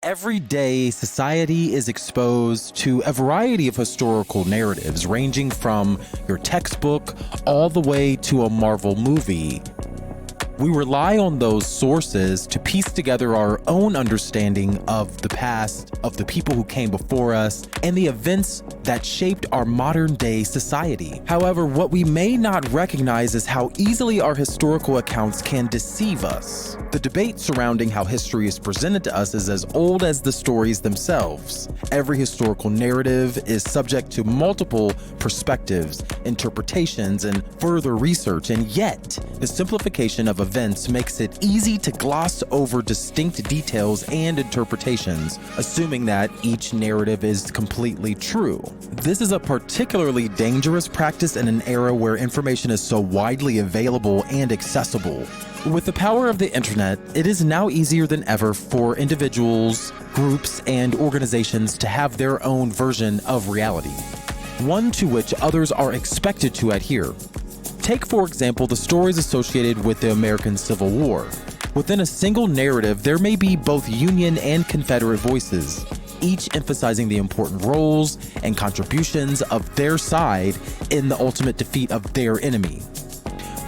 Every day, society is exposed to a variety of historical narratives, ranging from your textbook all the way to a Marvel movie. We rely on those sources to piece together our own understanding of the past, of the people who came before us, and the events that shaped our modern day society. However, what we may not recognize is how easily our historical accounts can deceive us. The debate surrounding how history is presented to us is as old as the stories themselves. Every historical narrative is subject to multiple perspectives, interpretations, and further research, and yet the simplification of events makes it easy to gloss over distinct details and interpretations, assuming that each narrative is completely true. This is a particularly dangerous practice in an era where information is so widely available and accessible. With the power of the internet, it is now easier than ever for individuals, groups, and organizations to have their own version of reality, one to which others are expected to adhere. Take, for example, the stories associated with the American Civil War. Within a single narrative, there may be both Union and Confederate voices, each emphasizing the important roles and contributions of their side in the ultimate defeat of their enemy.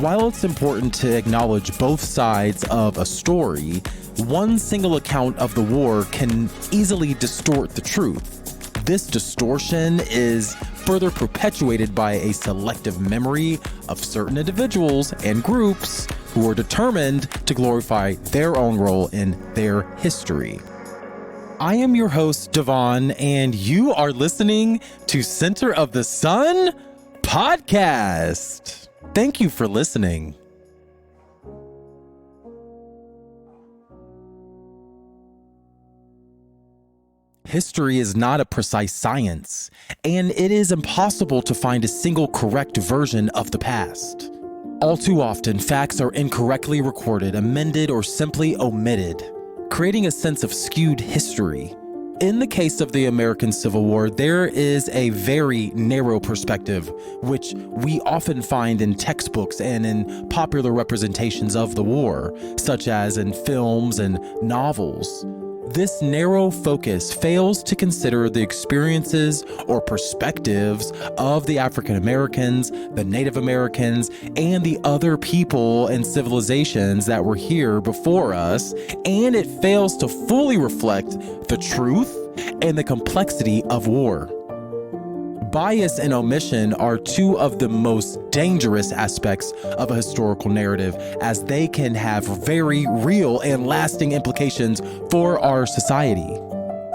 While it's important to acknowledge both sides of a story, one single account of the war can easily distort the truth. This distortion is further perpetuated by a selective memory of certain individuals and groups who are determined to glorify their own role in their history. I am your host, Devon, and you are listening to Center of the Sun Podcast. Thank you for listening. History is not a precise science, and it is impossible to find a single correct version of the past. All too often, facts are incorrectly recorded, amended, or simply omitted, creating a sense of skewed history. In the case of the American Civil War, there is a very narrow perspective, which we often find in textbooks and in popular representations of the war, such as in films and novels. This narrow focus fails to consider the experiences or perspectives of the African Americans, the Native Americans, and the other people and civilizations that were here before us, and it fails to fully reflect the truth and the complexity of war. Bias and omission are two of the most dangerous aspects of a historical narrative, as they can have very real and lasting implications for our society.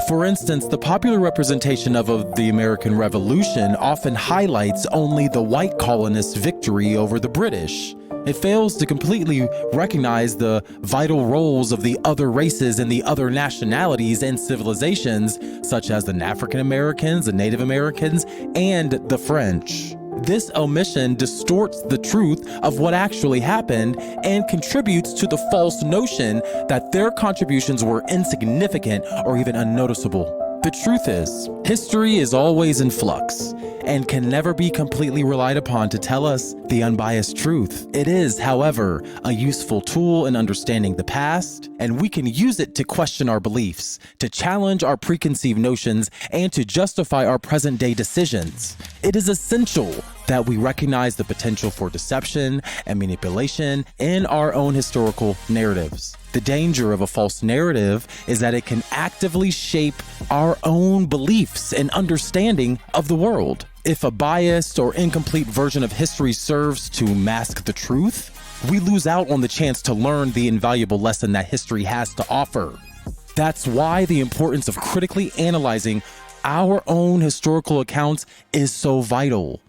For instance, the popular representation of the American Revolution often highlights only the white colonists' victory over the British. It fails to completely recognize the vital roles of the other races and the other nationalities and civilizations, such as the African Americans, the Native Americans, and the French. This omission distorts the truth of what actually happened and contributes to the false notion that their contributions were insignificant or even unnoticeable. The truth is, history is always in flux and can never be completely relied upon to tell us the unbiased truth. It is, however, a useful tool in understanding the past, and we can use it to question our beliefs, to challenge our preconceived notions, and to justify our present-day decisions. It is essential that we recognize the potential for deception and manipulation in our own historical narratives. The danger of a false narrative is that it can actively shape our own beliefs and understanding of the world. If a biased or incomplete version of history serves to mask the truth, we lose out on the chance to learn the invaluable lesson that history has to offer. That's why the importance of critically analyzing our own historical accounts is so vital.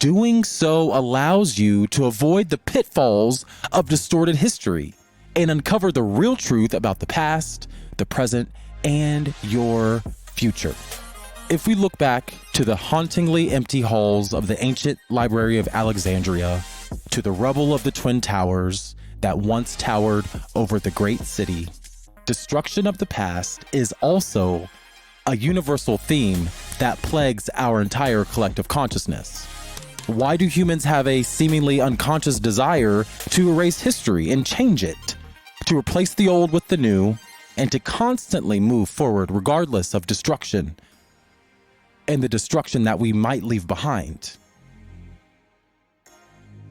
Doing so allows you to avoid the pitfalls of distorted history and uncover the real truth about the past, the present, and your future. If we look back to the hauntingly empty halls of the ancient Library of Alexandria, to the rubble of the Twin Towers that once towered over the great city, destruction of the past is also a universal theme that plagues our entire collective consciousness. Why do humans have a seemingly unconscious desire to erase history and change it, to replace the old with the new, and to constantly move forward regardless of destruction and the destruction that we might leave behind.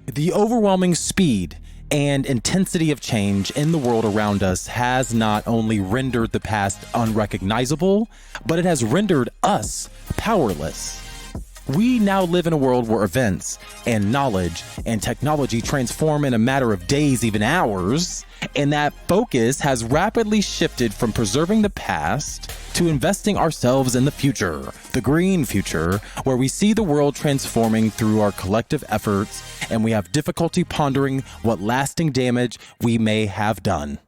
The overwhelming speed and intensity of change in the world around us has not only rendered the past unrecognizable, but it has rendered us powerless. We now live in a world where events and knowledge and technology transform in a matter of days, even hours, and that focus has rapidly shifted from preserving the past to investing ourselves in the future, the green future, where we see the world transforming through our collective efforts, and we have difficulty pondering what lasting damage we may have done.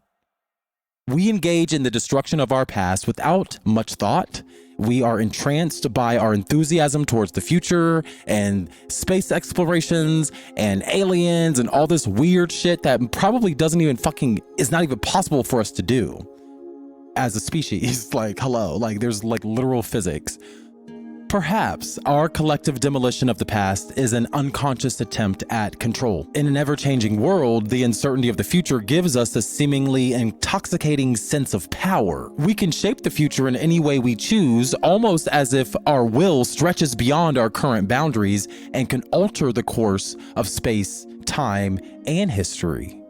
We engage in the destruction of our past without much thought. We are entranced by our enthusiasm towards the future and space explorations and aliens and all this weird shit that probably is not even possible for us to do as a species. Like, hello, like there's like literal physics. Perhaps our collective demolition of the past is an unconscious attempt at control. In an ever-changing world, the uncertainty of the future gives us a seemingly intoxicating sense of power. We can shape the future in any way we choose, almost as if our will stretches beyond our current boundaries and can alter the course of space, time, and history.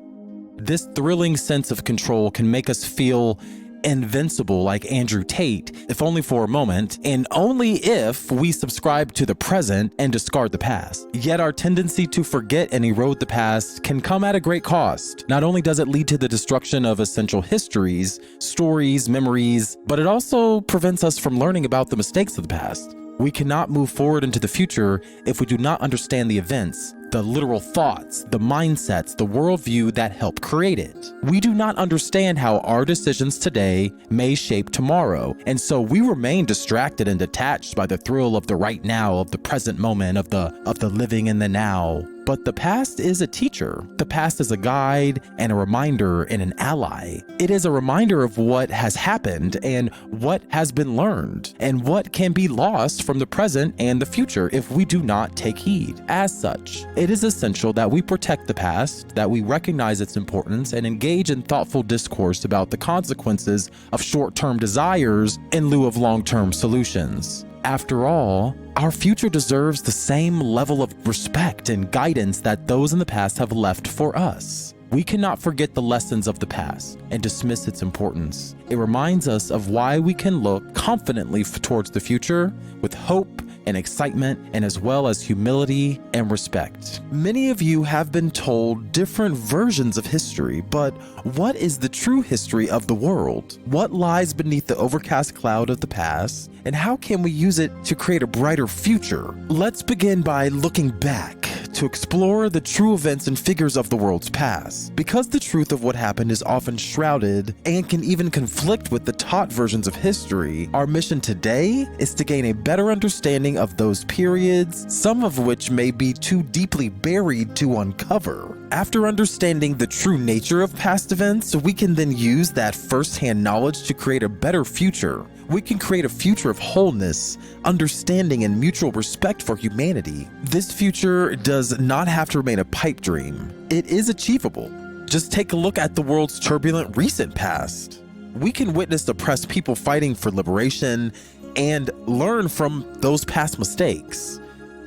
This thrilling sense of control can make us feel invincible like Andrew Tate, if only for a moment, and only if we subscribe to the present and discard the past. Yet our tendency to forget and erode the past can come at a great cost. Not only does it lead to the destruction of essential histories, stories, memories, but it also prevents us from learning about the mistakes of the past. We cannot move forward into the future if we do not understand the events, the literal thoughts, the mindsets, the worldview that help create it. We do not understand how our decisions today may shape tomorrow, and so we remain distracted and detached by the thrill of the right now, of the present moment, of the living in the now. But the past is a teacher. The past is a guide and a reminder and an ally. It is a reminder of what has happened and what has been learned and what can be lost from the present and the future if we do not take heed. As such, it is essential that we protect the past, that we recognize its importance, and engage in thoughtful discourse about the consequences of short-term desires in lieu of long-term solutions. After all, our future deserves the same level of respect and guidance that those in the past have left for us. We cannot forget the lessons of the past and dismiss its importance. It reminds us of why we can look confidently towards the future with hope and excitement, and as well as humility and respect. Many of you have been told different versions of history, but what is the true history of the world? What lies beneath the overcast cloud of the past, and how can we use it to create a brighter future? Let's begin by looking back to explore the true events and figures of the world's past. Because the truth of what happened is often shrouded and can even conflict with the taught versions of history, our mission today is to gain a better understanding of those periods, some of which may be too deeply buried to uncover. After understanding the true nature of past events, we can then use that first-hand knowledge to create a better future. We can create a future of wholeness, understanding, and mutual respect for humanity. This future does not have to remain a pipe dream. It is achievable. Just take a look at the world's turbulent recent past. We can witness oppressed people fighting for liberation and learn from those past mistakes.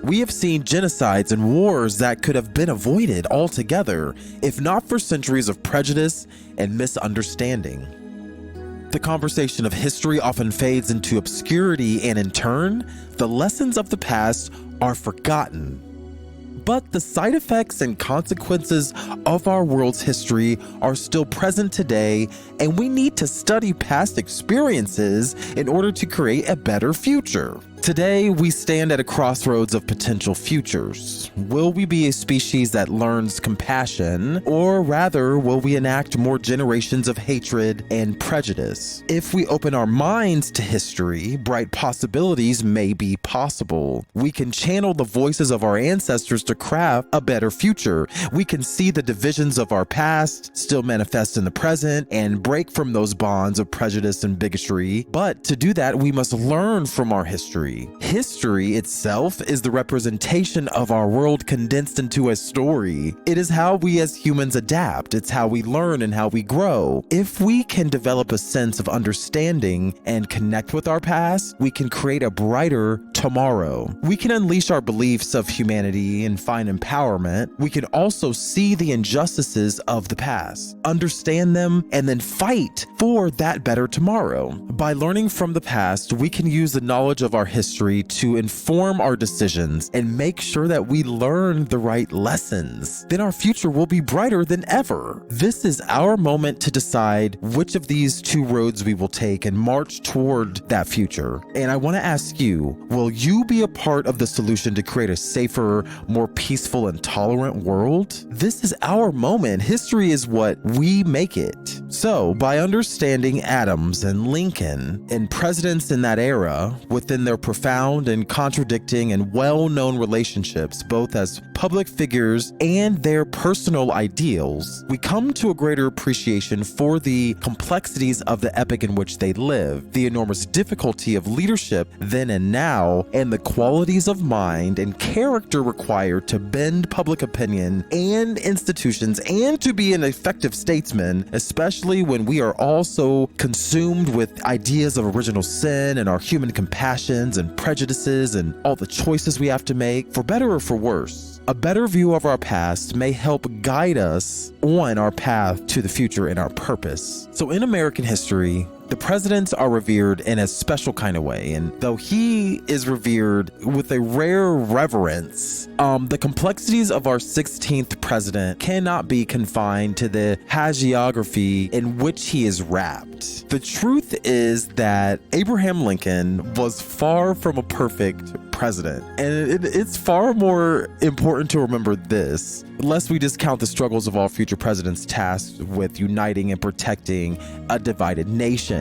We have seen genocides and wars that could have been avoided altogether, if not for centuries of prejudice and misunderstanding. The conversation of history often fades into obscurity, and in turn, the lessons of the past are forgotten. But the side effects and consequences of our world's history are still present today, and we need to study past experiences in order to create a better future. Today, we stand at a crossroads of potential futures. Will we be a species that learns compassion, or rather, will we enact more generations of hatred and prejudice? If we open our minds to history, bright possibilities may be possible. We can channel the voices of our ancestors to craft a better future. We can see the divisions of our past still manifest in the present and break from those bonds of prejudice and bigotry. But to do that, we must learn from our history. history. History itself is the representation of our world condensed into a story. It is how we as humans adapt. It's how we learn and how we grow. If we can develop a sense of understanding and connect with our past, we can create a brighter tomorrow. We can unleash our beliefs of humanity and find empowerment. We can also see the injustices of the past, understand them, and then fight for that better tomorrow. By learning from the past, we can use the knowledge of our history to inform our decisions and make sure that we learn the right lessons. Then our future will be brighter than ever. This is our moment to decide which of these two roads we will take and march toward that future. And I want to ask you, will you be a part of the solution to create a safer, more peaceful, and tolerant world? This is our moment. History is what we make it. So, by understanding Adams and Lincoln and presidents in that era, within their profound and contradicting and well-known relationships, both as public figures and their personal ideals, we come to a greater appreciation for the complexities of the epoch in which they lived, the enormous difficulty of leadership then and now, and the qualities of mind and character required to bend public opinion and institutions and to be an effective statesman, especially when we are also consumed with ideas of original sin and our human compassions and prejudices and all the choices we have to make, for better or for worse. A better view of our past may help guide us on our path to the future and our purpose. So in American history, the presidents are revered in a special kind of way, and though he is revered with a rare reverence, the complexities of our 16th president cannot be confined to the hagiography in which he is wrapped. The truth is that Abraham Lincoln was far from a perfect president, and it's far more important to remember this, lest we discount the struggles of all future presidents tasked with uniting and protecting a divided nation.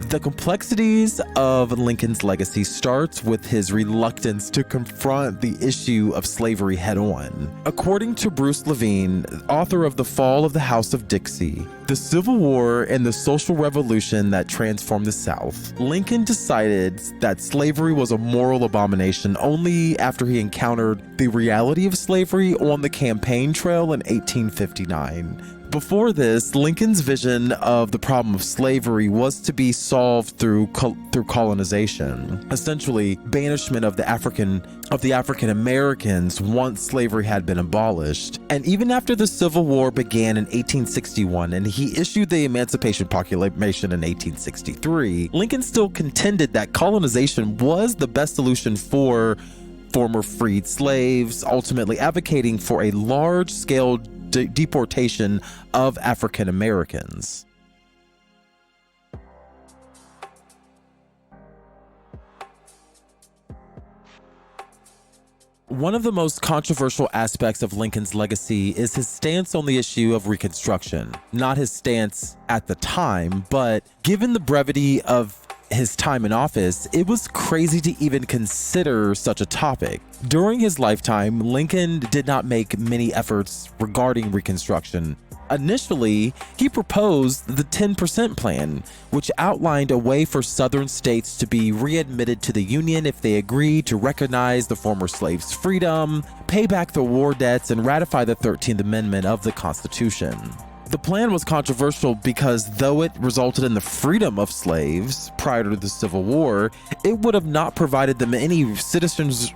The complexities of Lincoln's legacy starts with his reluctance to confront the issue of slavery head-on. According to Bruce Levine, author of The Fall of the House of Dixie, the Civil War and the social revolution that transformed the South, Lincoln decided that slavery was a moral abomination only after he encountered the reality of slavery on the campaign trail in 1859. Before this, Lincoln's vision of the problem of slavery was to be solved through colonization, essentially banishment of the African Americans once slavery had been abolished. And even after the Civil War began in 1861 and he issued the Emancipation Proclamation in 1863, Lincoln still contended that colonization was the best solution for former freed slaves, ultimately advocating for a large-scale deportation of African Americans. One of the most controversial aspects of Lincoln's legacy is his stance on the issue of Reconstruction. Not his stance at the time, but given the brevity of his time in office, it was crazy to even consider such a topic. During his lifetime, Lincoln did not make many efforts regarding Reconstruction. Initially, he proposed the 10% plan, which outlined a way for Southern states to be readmitted to the Union if they agreed to recognize the former slaves' freedom, pay back the war debts, and ratify the 13th Amendment of the Constitution. The plan was controversial because though it resulted in the freedom of slaves prior to the Civil War, it would have not provided them any citizenship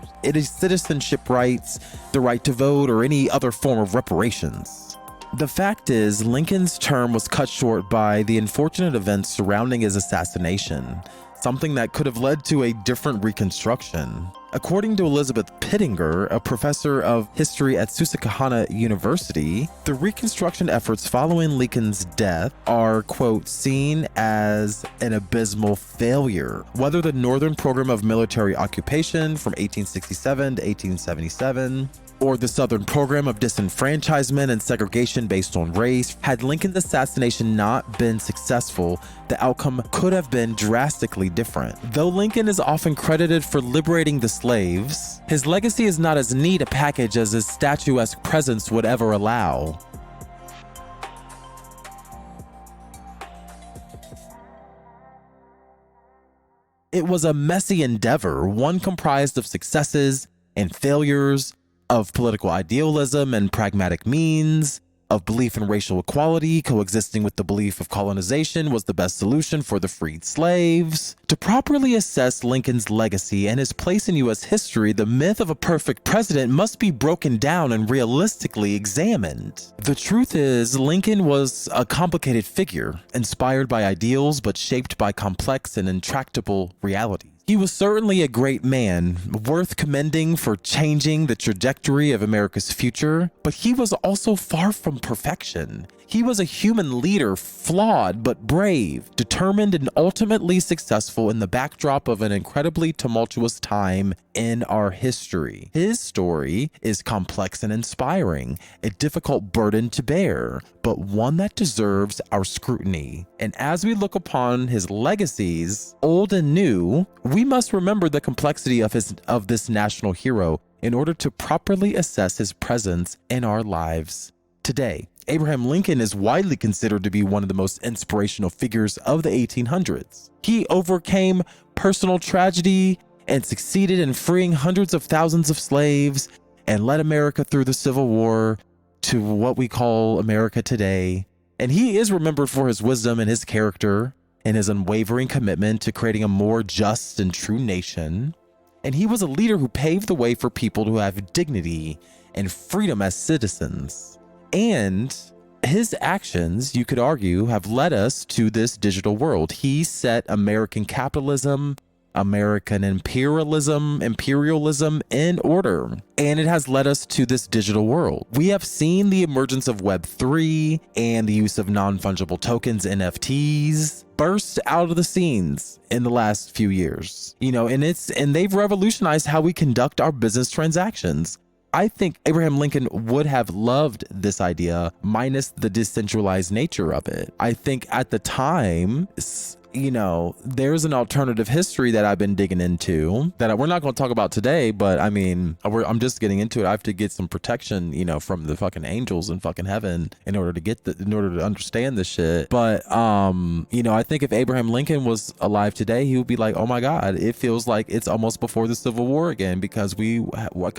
rights, the right to vote, or any other form of reparations. The fact is, Lincoln's term was cut short by the unfortunate events surrounding his assassination, something that could have led to a different Reconstruction. According to Elizabeth Pittinger, a professor of history at Susquehanna University, the Reconstruction efforts following Lincoln's death are, quote, seen as an abysmal failure. Whether the Northern Program of Military Occupation from 1867 to 1877, or the Southern Program of Disenfranchisement and Segregation based on race, had Lincoln's assassination not been successful, the outcome could have been drastically different. Though Lincoln is often credited for liberating the slaves, his legacy is not as neat a package as his statuesque presence would ever allow. It was a messy endeavor, one comprised of successes and failures, of political idealism and pragmatic means, of belief in racial equality coexisting with the belief of colonization was the best solution for the freed slaves. To properly assess Lincoln's legacy and his place in U.S. history, the myth of a perfect president must be broken down and realistically examined. The truth is, Lincoln was a complicated figure, inspired by ideals but shaped by complex and intractable realities. He was certainly a great man, worth commending for changing the trajectory of America's future, but he was also far from perfection. He was a human leader, flawed but brave, determined and ultimately successful in the backdrop of an incredibly tumultuous time in our history. His story is complex and inspiring, a difficult burden to bear, but one that deserves our scrutiny. And as we look upon his legacies, old and new, we must remember the complexity of this national hero in order to properly assess his presence in our lives today. Abraham Lincoln is widely considered to be one of the most inspirational figures of the 1800s. He overcame personal tragedy and succeeded in freeing hundreds of thousands of slaves and led America through the Civil War to what we call America today. And he is remembered for his wisdom and his character and his unwavering commitment to creating a more just and true nation. And he was a leader who paved the way for people to have dignity and freedom as citizens. And his actions, you could argue, have led us to this digital world. He set American capitalism, American imperialism in order, and it has led us to this digital world. We have seen the emergence of Web3 and the use of non-fungible tokens, NFTs, burst out of the scenes in the last few years. And they've revolutionized how we conduct our business transactions. I think Abraham Lincoln would have loved this idea, minus the decentralized nature of it. I think at the time, there's an alternative history that I've been digging into that we're not going to talk about today, but I mean, I'm just getting into it. I have to get some protection, from the fucking angels in fucking heaven in order to understand this shit. But, I think if Abraham Lincoln was alive today, he would be like, oh my God, it feels like it's almost before the Civil War again, because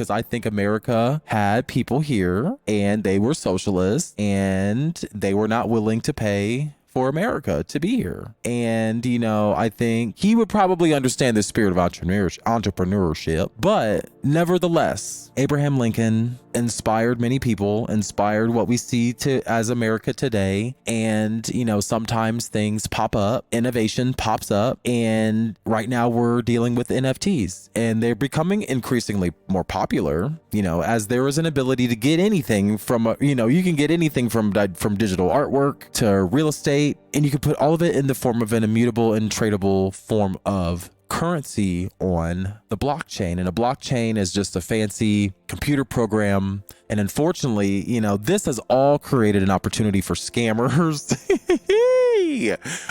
I think America had people here and they were socialists and they were not willing to pay for America to be here. And, I think he would probably understand the spirit of entrepreneurship. But nevertheless, Abraham Lincoln inspired many people, inspired what we see as America today. And, sometimes things pop up, innovation pops up. And right now we're dealing with NFTs and they're becoming increasingly more popular, as there is an ability to get anything from, you can get anything from digital artwork to real estate. And you can put all of it in the form of an immutable and tradable form of currency on the blockchain. And a blockchain is just a fancy computer program. And unfortunately, this has all created an opportunity for scammers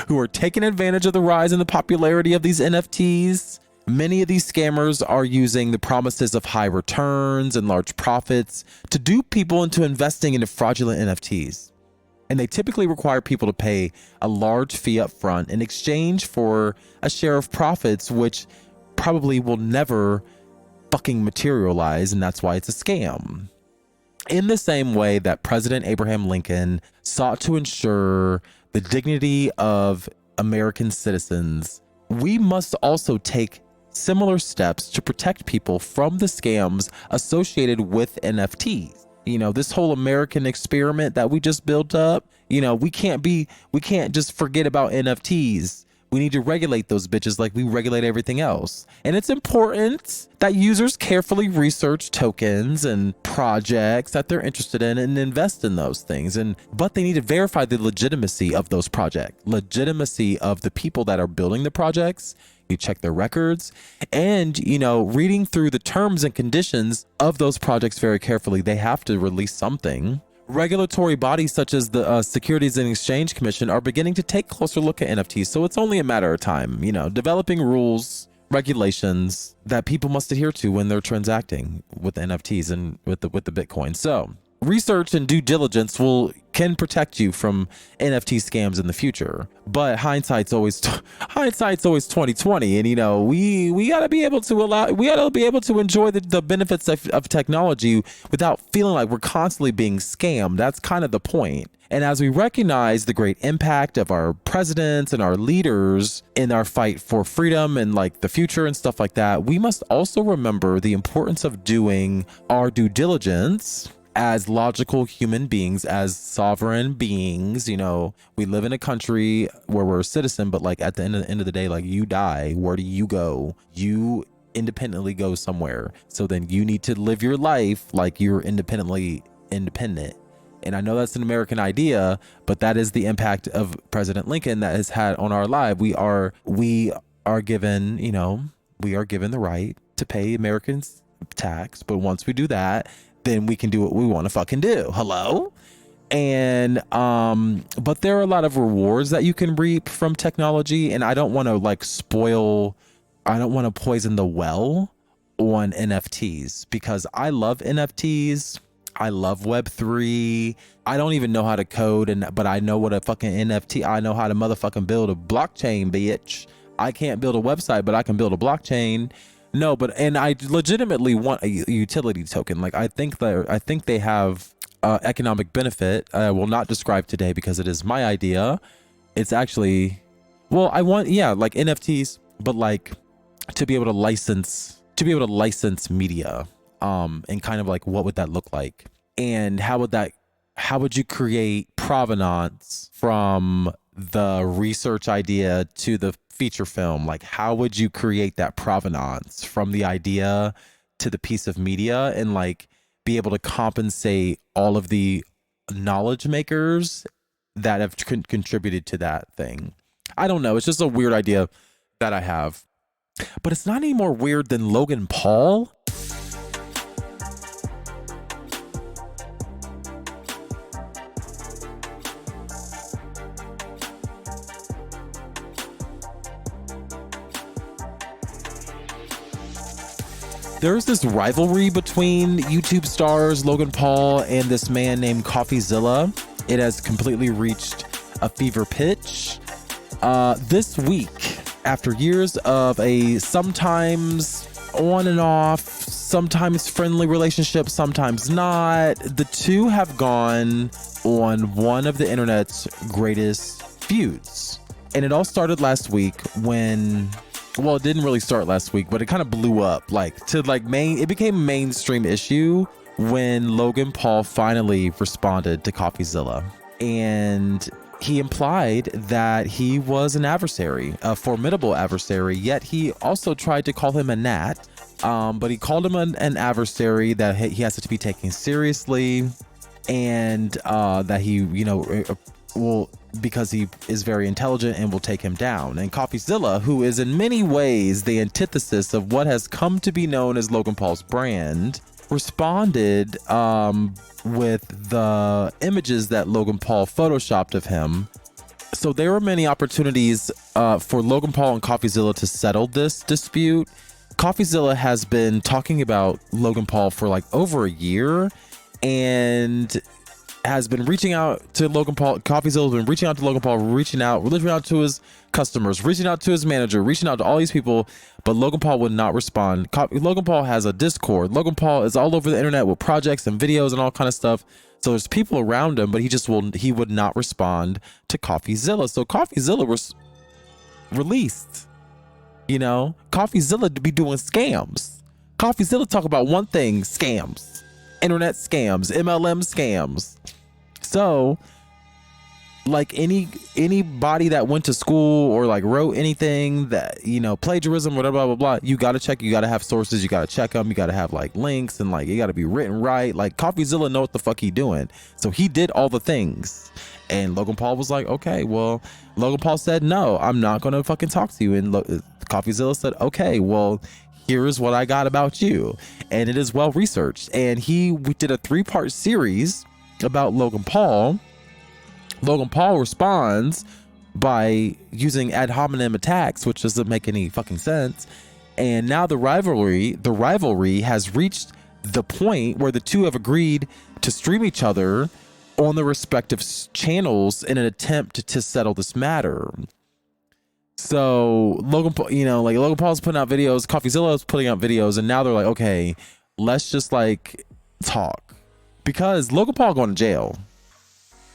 who are taking advantage of the rise in the popularity of these NFTs. Many of these scammers are using the promises of high returns and large profits to dupe people into investing into fraudulent NFTs. And they typically require people to pay a large fee up front in exchange for a share of profits, which probably will never fucking materialize. And that's why it's a scam. In the same way that President Abraham Lincoln sought to ensure the dignity of American citizens, we must also take similar steps to protect people from the scams associated with NFTs. This whole American experiment that we just built up, we can't just forget about NFTs. We need to regulate those bitches like we regulate everything else. And it's important that users carefully research tokens and projects that they're interested in and invest in those things. But they need to verify the legitimacy of those projects, legitimacy of the people that are building the projects. You check their records and, reading through the terms and conditions of those projects very carefully. They have to release something. Regulatory bodies such as the Securities and Exchange Commission are beginning to take a closer look at NFTs. So it's only a matter of time, developing rules, regulations that people must adhere to when they're transacting with NFTs and with the Bitcoin. So research and due diligence will can protect you from NFT scams in the future. But hindsight's always 2020, and we gotta be able to enjoy the benefits of technology without feeling like we're constantly being scammed. That's kind of the point. And as we recognize the great impact of our presidents and our leaders in our fight for freedom and like the future and stuff like that, we must also remember the importance of doing our due diligence as logical human beings, as sovereign beings. We live in a country where we're a citizen, but like at the end of the day, like you die, where do you go? You independently go somewhere. So then you need to live your life like you're independent. And I know that's an American idea, but that is the impact of President Lincoln that has had on our life. We are given the right to pay Americans tax, but once we do that, then we can do what we want to fucking do. Hello? And but there are a lot of rewards that you can reap from technology, and I don't want to poison the well on NFTs, because I love NFTs. I love Web3. I don't even know how to code, but I know what a fucking NFT. I know how to motherfucking build a blockchain, bitch. I can't build a website, but I can build a blockchain. No, and I legitimately want a utility token. Like I think they have economic benefit. I will not describe today because it is my idea. It's actually, I want like NFTs, but like to be able to license media. And kind of like, what would that look like? And how would you create provenance from the research idea to the feature film? Like, how would you create that provenance from the idea to the piece of media, and like be able to compensate all of the knowledge makers that have contributed to that thing? I don't know. It's just a weird idea that I have, but it's not any more weird than Logan Paul. There's this rivalry between YouTube stars Logan Paul and this man named CoffeeZilla. It has completely reached a fever pitch. This week, after years of a sometimes on and off, sometimes friendly relationship, sometimes not, the two have gone on one of the internet's greatest feuds. And it all started last week when... Well, it didn't really start last week, but it kind of blew up it became a mainstream issue when Logan Paul finally responded to CoffeeZilla. And he implied that he was an adversary, a formidable adversary, yet he also tried to call him a gnat. But he called him an adversary that he has to be taken seriously, and that he, will, because he is very intelligent and will take him down. And CoffeeZilla, who is in many ways the antithesis of what has come to be known as Logan Paul's brand, responded with the images that Logan Paul photoshopped of him. So there were many opportunities for Logan Paul and CoffeeZilla to settle this dispute. CoffeeZilla has been talking about Logan Paul for like over a year, and has been reaching out to Logan Paul. CoffeeZilla has been reaching out to Logan Paul, reaching out to his customers, reaching out to his manager, reaching out to all these people, but Logan Paul would not respond. Logan Paul has a Discord. Logan Paul is all over the internet with projects and videos and all kind of stuff. So there's people around him, but he would not respond to CoffeeZilla. So CoffeeZilla was released. CoffeeZilla to be doing scams. CoffeeZilla talk about one thing: scams, internet scams, MLM scams. So, like anybody that went to school or like wrote anything that, plagiarism, whatever, blah, blah, blah, you got to check, you got to have sources, you got to check them, you got to have like links, and like, you got to be written right. Like CoffeeZilla know what the fuck he doing. So he did all the things. And Logan Paul was like, okay, well, Logan Paul said, no, I'm not going to fucking talk to you. And CoffeeZilla said, okay, well, here's what I got about you. And it is well researched. And we did a 3-part series about Logan Paul. Logan Paul responds by using ad hominem attacks, which doesn't make any fucking sense. And now the rivalry has reached the point where the two have agreed to stream each other on the respective channels in an attempt to settle this matter. So Logan Paul, like Logan Paul's putting out videos, CoffeeZilla's putting out videos, and now they're like, okay, let's just like talk, because Logan Paul going to jail.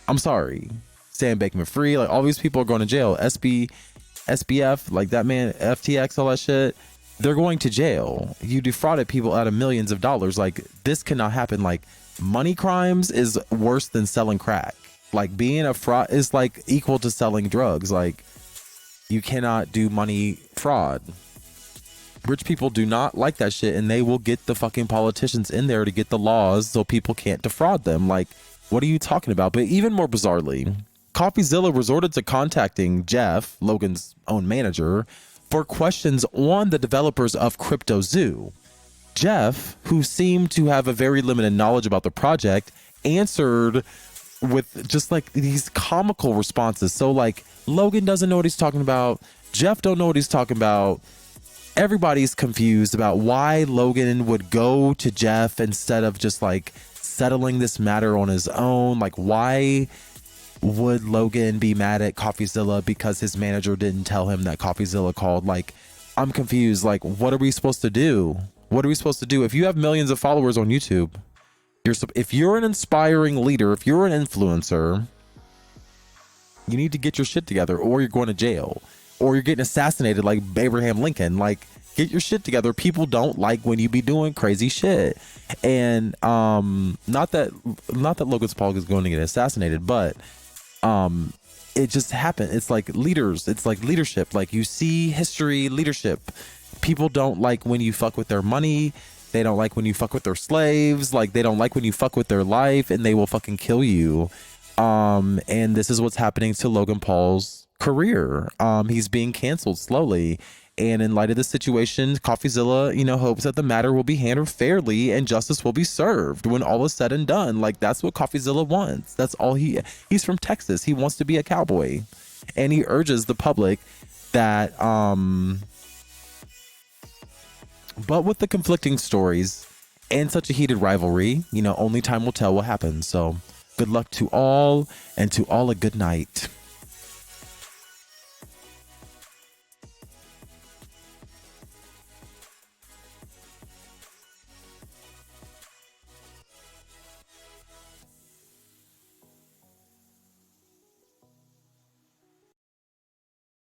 I'm sorry, Sam Bankman-Fried, like all these people are going to jail. SBF, like that man, FTX, all that shit, they're going to jail. You defrauded people out of millions of dollars. Like, this cannot happen. Like, money crimes is worse than selling crack. Like, being a fraud is like equal to selling drugs. Like, you cannot do money fraud. Rich people do not like that shit, and they will get the fucking politicians in there to get the laws so people can't defraud them. Like, what are you talking about? But even more bizarrely, CoffeeZilla resorted to contacting Jeff, Logan's own manager, for questions on the developers of CryptoZoo. Jeff, who seemed to have a very limited knowledge about the project, answered with just like these comical responses. So like, Logan doesn't know what he's talking about. Jeff don't know what he's talking about. Everybody's confused about why Logan would go to Jeff instead of just like settling this matter on his own. Like, why would Logan be mad at CoffeeZilla because his manager didn't tell him that CoffeeZilla called? Like, I'm confused. Like, what are we supposed to do? What are we supposed to do? If you have millions of followers on YouTube, if you're an inspiring leader, if you're an influencer, you need to get your shit together, or you're going to jail, or you're getting assassinated like Abraham Lincoln. Like, get your shit together. People don't like when you be doing crazy shit. And not that Logan Paul is going to get assassinated, but it just happened. It's like leaders. It's like leadership. Like, you see history, leadership. People don't like when you fuck with their money. They don't like when you fuck with their slaves. Like, they don't like when you fuck with their life, and they will fucking kill you. And this is what's happening to Logan Paul's career. He's being canceled slowly. And in light of the situation, CoffeeZilla, hopes that the matter will be handled fairly and justice will be served when all is said and done. Like, that's what CoffeeZilla wants. That's all he's from Texas. He wants to be a cowboy. And he urges the public that, but with the conflicting stories and such a heated rivalry, only time will tell what happens. So good luck to all, and to all a good night.